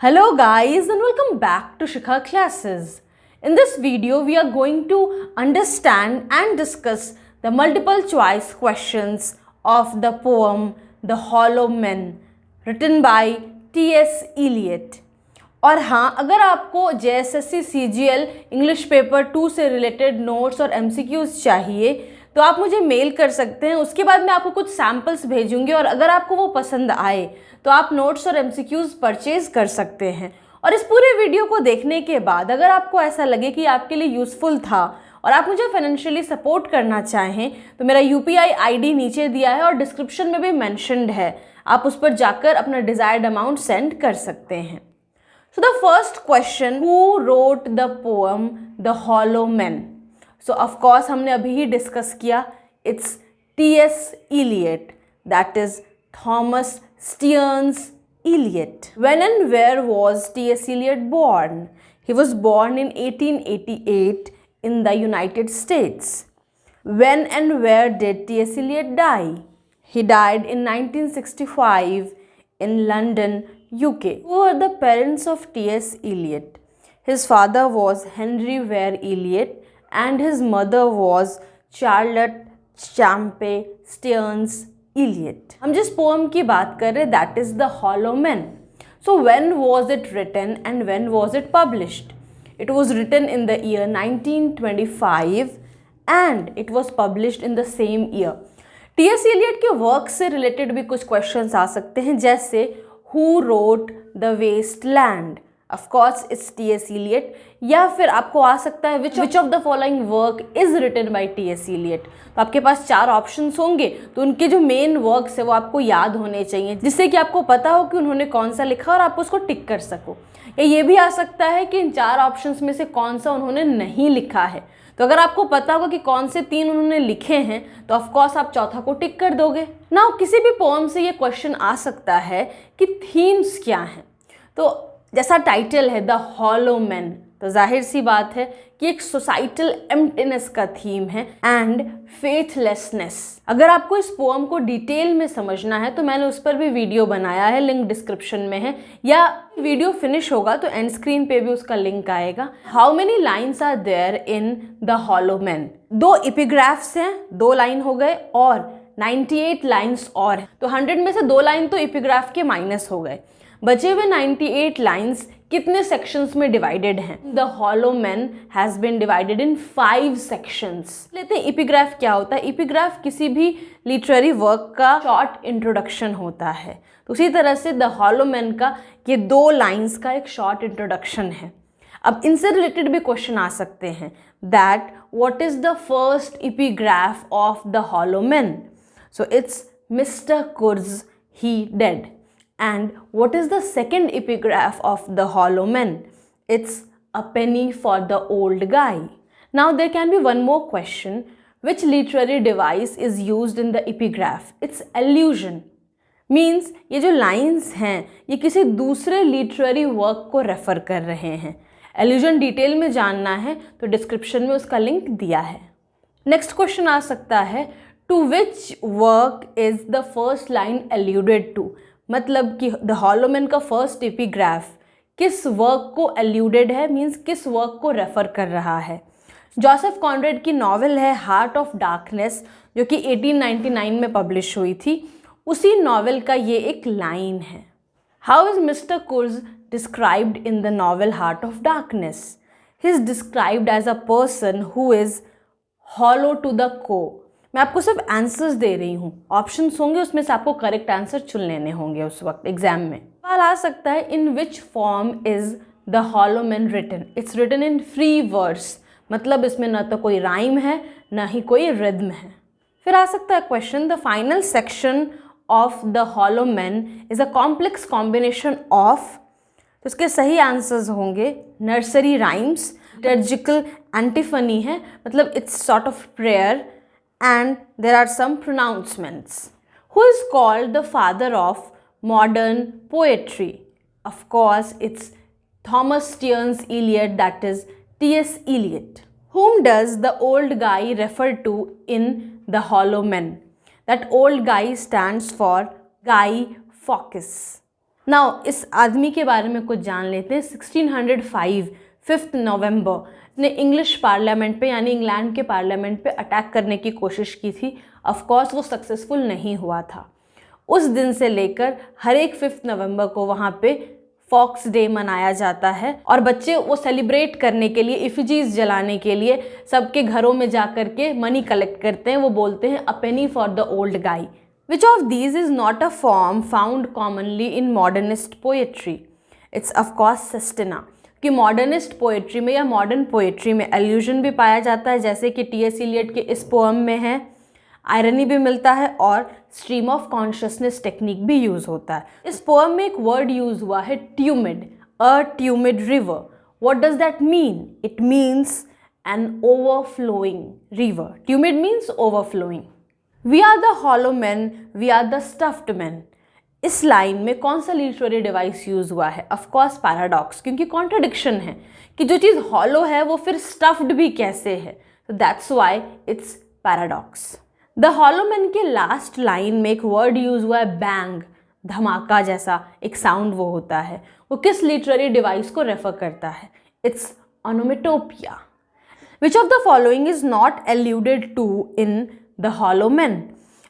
Hello guys and welcome back to Shikha Classes. In this video we are going to understand and discuss the multiple choice questions of the poem The Hollow Men written by T.S. Eliot. और हाँ, अगर आपको JSSC CGL English paper 2 से related notes और MCQs चाहिए तो आप मुझे मेल कर सकते हैं। उसके बाद मैं आपको कुछ सैम्पल्स भेजूंगी और अगर आपको वो पसंद आए तो आप नोट्स और MCQs परचेज कर सकते हैं। और इस पूरे वीडियो को देखने के बाद अगर आपको ऐसा लगे कि आपके लिए यूज़फुल था और आप मुझे फाइनेंशियली सपोर्ट करना चाहें तो मेरा UPI ID नीचे दिया है और डिस्क्रिप्शन में भी मैंशनड है, आप उस पर जाकर अपना डिज़ायर्ड अमाउंट सेंड कर सकते हैं। So the first question, who wrote the poem The Hollow Men? So of course हमने अभी ही डिस्कस किया, it's T.S. Eliot, that is Thomas Stearns Eliot. When and where was T.S. Eliot born? He was born in 1888 in the United States. When and where did T.S. Eliot die? He died in 1965 in London, UK. Who were the parents of T.S. Eliot? His father was Henry Ware Eliot and his mother was Charlotte Champe Stearns Eliot. हम जिस poem की बात कर रहे हैं that is The Hollow Men. So when was it written and when was it published? It was written in the year 1925 and it was published in the same year. T.S. Eliot के work से related भी कुछ questions आ सकते हैं, जैसे Who wrote The Waste Land? Of course it's T.S. Eliot. या फिर आपको आ सकता है which of the following work is written by T.S. Eliot? तो आपके पास 4 ऑप्शंस होंगे, तो उनके जो मेन वर्क्स है वो आपको याद होने चाहिए जिससे कि आपको पता हो कि उन्होंने कौन सा लिखा और आप उसको टिक कर सको। या ये भी आ सकता है कि इन 4 ऑप्शंस में से कौन सा उन्होंने नहीं लिखा है, तो अगर आपको पता होगा कि कौन से 3 उन्होंने लिखे हैं तो ऑफ कोर्स आप चौथा को टिक कर दोगे ना। किसी भी पोएम से ये क्वेश्चन आ सकता है कि थीम्स क्या हैं, तो जैसा टाइटल है द हॉलो मैन, तो जाहिर सी बात है कि एक सोसाइटल एम्प्टीनेस का थीम है एंड फेथलेसनेस। अगर आपको इस पोएम को डिटेल में समझना है तो मैंने उस पर भी वीडियो बनाया है, लिंक डिस्क्रिप्शन में है, या वीडियो फिनिश होगा तो एंड स्क्रीन पे भी उसका लिंक आएगा। How many lines are there in the hollow man? 2 epigraphs हैं, 2 लाइन हो गए और 98 लाइन्स और हैं, तो 100 में से 2 लाइन तो एपिग्राफ के माइनस हो गए। बचे हुए 98 लाइन्स कितने सेक्शंस में डिवाइडेड हैं? The hollow man has been divided in 5 sections. लेते हैं एपिग्राफ क्या होता है। एपिग्राफ किसी भी लिटरेरी वर्क का शॉर्ट इंट्रोडक्शन होता है, तो उसी तरह से द हॉलो मैन का ये 2 लाइन्स का एक शॉर्ट इंट्रोडक्शन है। अब इनसे रिलेटेड भी क्वेश्चन आ सकते हैं that what is the first epigraph of the hollow man? So it's mister कुर्ज he dead. And what is the second epigraph of the Hollow Men? It's a penny for the old guy. Now there can be one more question. Which literary device is used in the epigraph? It's allusion. Means ये जो lines हैं ये किसी दूसरे literary work को refer कर रहे हैं। Allusion डिटेल में जानना है तो डिस्क्रिप्शन में उसका लिंक दिया है। नेक्स्ट क्वेश्चन आ सकता है to which work is the first line alluded to? मतलब कि द हॉलो मैन का फर्स्ट एपिग्राफ किस वर्क को एल्यूडेड है, मीन्स किस वर्क को रेफर कर रहा है। जोसेफ कॉनरेड की नॉवेल है हार्ट ऑफ डार्कनेस जो कि 1899 में पब्लिश हुई थी, उसी नॉवेल का ये एक लाइन है। How is mister Kurtz described in the novel heart of darkness? He is described as a person who is hollow to the core. मैं आपको सिर्फ आंसर्स दे रही हूँ, ऑप्शंस होंगे उसमें से आपको करेक्ट आंसर चुन लेने होंगे उस वक्त एग्जाम में। सवाल आ सकता है in which form is the hollow man written? It's written in free verse, मतलब इसमें न तो कोई राइम है न ही कोई रिद्म है। फिर आ सकता है question the final section of the hollow man is a complex combination of, तो इसके सही आंसर्स होंगे नर्सरी राइम्स, लिटर्जिकल एंटीफनी है, मतलब it's sort of prayer, and there are some pronouncements. Who is called the father of modern poetry? Of course it's Thomas Stearns Eliot, that is T.S. Eliot. Whom does the old guy refer to in The Hollow Men? That old guy stands for Guy Fawkes. Now इस आदमी के बारे में कुछ जान लेते हैं। 1605 5 नवंबर ने इंग्लिश पार्लियामेंट पे यानी इंग्लैंड के पार्लियामेंट पे अटैक करने की कोशिश की थी। ऑफ कोर्स वो सक्सेसफुल नहीं हुआ था। उस दिन से लेकर हर एक 5 नवंबर को वहाँ पे फॉक्स डे मनाया जाता है और बच्चे वो सेलिब्रेट करने के लिए, इफिजीज जलाने के लिए सबके घरों में जा कर के मनी कलेक्ट करते हैं। वो बोलते हैं a penny for the old guy. Which of these is not a form found commonly in modernist poetry? It's of course sestina. कि मॉडर्निस्ट पोएट्री में या मॉडर्न पोएट्री में एल्यूजन भी पाया जाता है, जैसे कि टी.एस. इलियट के इस पोएम में है, आयरनी भी मिलता है और स्ट्रीम ऑफ कॉन्शियसनेस टेक्निक भी यूज़ होता है। इस पोएम में एक वर्ड यूज़ हुआ है tumid, a tumid river. What does that mean? It means an overflowing river. Tumid means overflowing. We are the hollow man, we are the stuffed man. इस line में कौन सा लिटरेरी डिवाइस यूज़ हुआ है? Of course paradox, क्योंकि contradiction है कि जो चीज़ हॉलो है वो फिर स्टफ्ड भी कैसे है। तो that's why it's paradox. The hollow man के लास्ट लाइन में एक वर्ड यूज हुआ है बैंग, धमाका जैसा एक साउंड वो होता है। वो किस लिटरेरी डिवाइस को रेफर करता है? It's onomatopoeia. Which of the following is not alluded to in the hollow man?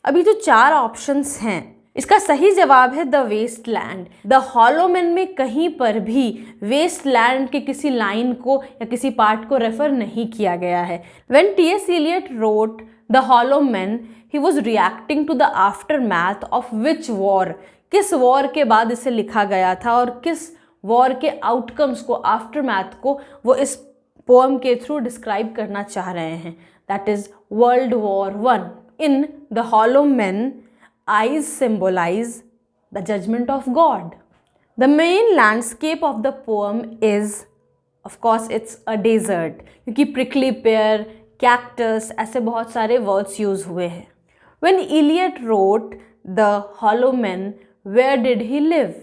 अभी जो 4 ऑप्शंस हैं इसका सही जवाब है the waste land. The hollow man में कहीं पर भी वेस्ट लैंड के किसी लाइन को या किसी पार्ट को रेफर नहीं किया गया है। When T S. Eliot wrote the hollow man, he was reacting to the aftermath of which war? किस वॉर के बाद इसे लिखा गया था और किस वॉर के आउटकम्स को, आफ्टरमैथ को वो इस पोएम के थ्रू डिस्क्राइब करना चाह रहे हैं? That is world war 1। In the hollow man, eyes symbolize the judgment of God. The main landscape of the poem is, of course, it's a desert, क्योंकि prickly pear, cactus ऐसे बहुत सारे words use हुए हैं। When Eliot wrote the Hollow Man, where did he live?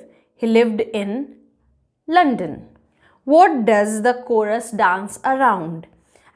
He lived in London. What does the chorus dance around?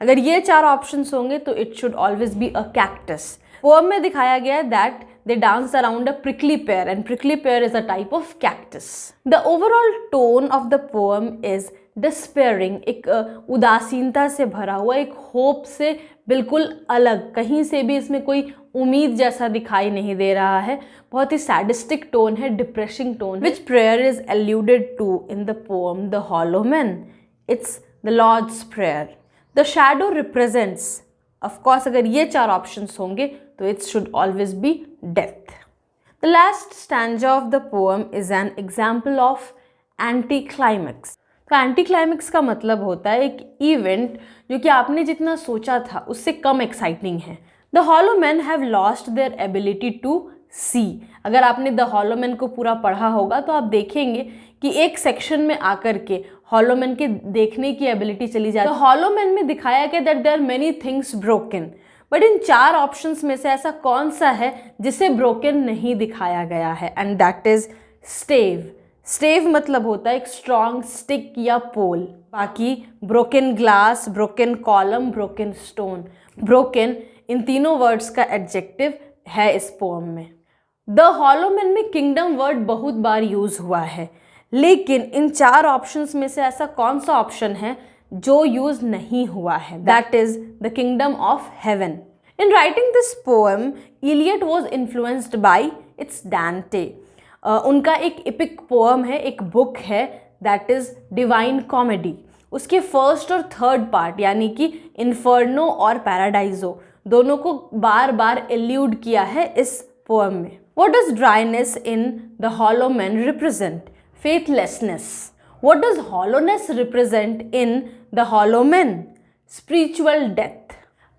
अगर ये 4 options होंगे तो it should always be a cactus. Poem में दिखाया गया है that they dance around a prickly pear and prickly pear is a type of cactus. The overall tone of the poem is despairing, एक उदासीनता से भरा हुआ, एक होप से बिल्कुल अलग, कहीं से भी इसमें कोई उम्मीद जैसा दिखाई नहीं दे रहा है। बहुत ही सैडिस्टिक टोन है, depressing tone. Which prayer is alluded to in the poem The Hollow Man? It's the Lord's Prayer. The shadow represents, of course अगर ये 4 ऑप्शंस होंगे तो it should always be death. The last stanza of the poem is an example of anticlimax. तो एंटीक्लाइमेक्स का मतलब होता है एक इवेंट जो कि आपने जितना सोचा था उससे कम एक्साइटिंग है। The hollow man have lost their ability to see. अगर आपने द हॉलो मैन को पूरा पढ़ा होगा तो आप देखेंगे कि एक सेक्शन में आकर के हॉलो मैन के देखने की एबिलिटी चली जाती है। तो हॉलो मैन में दिखाया गया that there are many things broken, but in 4 options में से ऐसा कौन सा है जिसे ब्रोकन नहीं दिखाया गया है? And that is स्टेव। स्टेव मतलब होता है एक स्ट्रॉन्ग स्टिक या पोल। बाकी broken glass, broken column, broken stone, broken इन तीनों वर्ड्स का एडजेक्टिव है इस पोएम में। द हॉलो मैन में किंगडम वर्ड बहुत बार यूज हुआ है, लेकिन इन 4 ऑप्शंस में से ऐसा कौन सा ऑप्शन है जो यूज नहीं हुआ है? That is the kingdom of heaven. In writing this poem, Eliot was influenced by its Dante. उनका एक एपिक पोएम है, एक बुक है, दैट इज डिवाइन कॉमेडी। उसके फर्स्ट और थर्ड पार्ट यानी कि इन्फर्नो और पैराडाइजो दोनों को बार बार एल्यूड किया है इस पोएम में। What does dryness in the hollow man represent? faithlessness. What does hollowness represent in the Hollow Man? Spiritual death.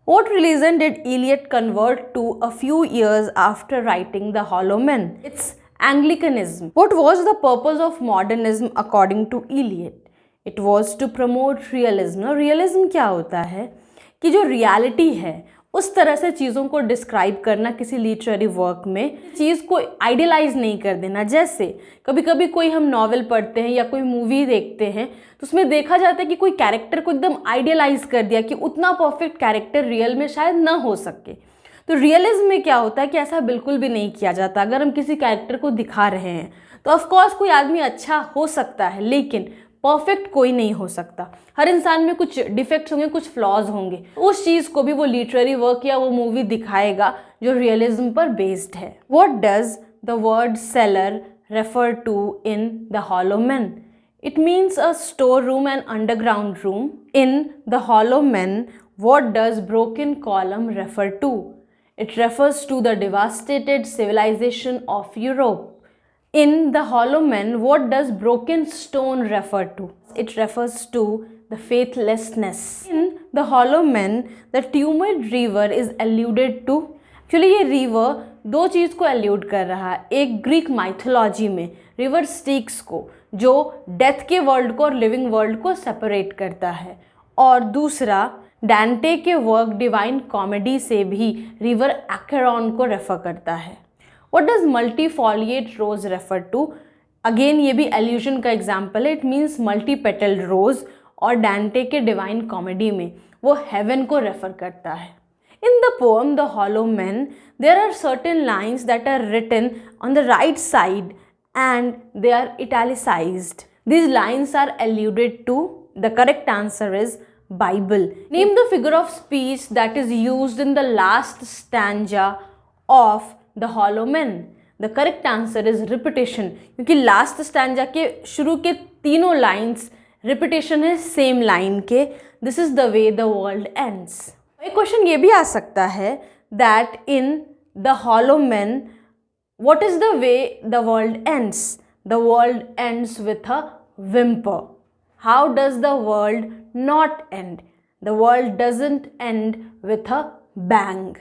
What religion did Eliot convert to a few years after writing The Hollow Man? It's Anglicanism. What was the purpose of modernism according to Eliot? It was to promote realism. Now, realism क्या होता है कि जो reality है उस तरह से चीज़ों को डिस्क्राइब करना किसी लिटरेरी वर्क में, चीज़ को आइडियलाइज नहीं कर देना। जैसे कभी कभी कोई हम नॉवेल पढ़ते हैं या कोई मूवी देखते हैं तो उसमें देखा जाता है कि कोई कैरेक्टर को एकदम आइडियलाइज कर दिया कि उतना परफेक्ट कैरेक्टर रियल में शायद ना हो सके। तो रियलिज्म में क्या होता है कि ऐसा बिल्कुल भी नहीं किया जाता। अगर हम किसी कैरेक्टर को दिखा रहे हैं तो ऑफ कोर्स कोई आदमी अच्छा हो सकता है, लेकिन परफेक्ट कोई नहीं हो सकता। हर इंसान में कुछ डिफेक्ट्स होंगे, कुछ फ्लॉज होंगे। उस चीज़ को भी वो लिटरेरी वर्क या वो मूवी दिखाएगा जो रियलिज्म पर बेस्ड है। What does the word sailor refer to in the hollow man? It means a storeroom and underground room. In The Hollow Men, what does broken column refer to? It refers to the devastated civilization of Europe. In The Hollow Men, what does broken stone refer to? It refers to the faithlessness. In The Hollow Men, the tumid river is alluded to. Actually ये river दो चीज़ को allude कर रहा है। एक Greek mythology में river sticks को, जो डेथ के वर्ल्ड को और लिविंग वर्ल्ड को सेपरेट करता है, और दूसरा डांटे के वर्क डिवाइन कॉमेडी से भी रिवर एक्रोन को रेफर करता है। What does multifoliate rose refer to? Again ये भी एल्यूजन का एग्जाम्पल है। It means multi petal rose, और डांटे के डिवाइन कॉमेडी में वो हेवन को रेफर करता है। In the poem The Hollow Men, there are certain lines that are written on the right side and they are italicized. These lines are alluded to. The correct answer is Bible. Name the figure of speech that is used in the last stanza of The Hollow Men. The correct answer is repetition. क्योंकि last stanza के शुरू के तीनों lines repetition है same line के. This is the way the world ends. एक question ये भी आ सकता है that in The Hollow Men, what is the way the world ends? The world ends with a whimper. How does the world not end? The world doesn't end with a bang.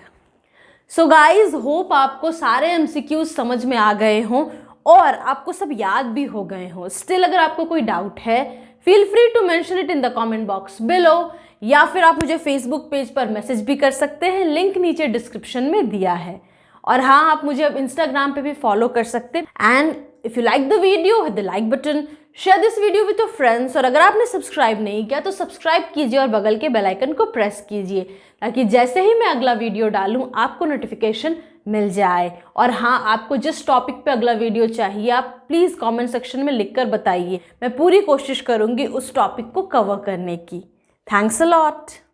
So guys, hope आपको सारे MCQs समझ में आ गए हों और आपको सब याद भी हो गए हों। Still अगर आपको कोई डाउट है, feel free to mention it in the comment box below, या फिर आप मुझे फेसबुक पेज पर मैसेज भी कर सकते हैं, लिंक नीचे डिस्क्रिप्शन में दिया है। और हाँ, आप मुझे अब इंस्टाग्राम पे भी फॉलो कर सकते हैं। And if you like the video, hit the like button, share this video with your friends, और अगर आपने सब्सक्राइब नहीं किया तो सब्सक्राइब कीजिए और बगल के बेल आइकन को प्रेस कीजिए, ताकि जैसे ही मैं अगला वीडियो डालूँ आपको नोटिफिकेशन मिल जाए। और हाँ, आपको जिस टॉपिक पे अगला वीडियो चाहिए आप प्लीज़ कमेंट सेक्शन में लिखकर बताइए। मैं पूरी कोशिश करूँगी उस टॉपिक को कवर करने की। Thanks a lot.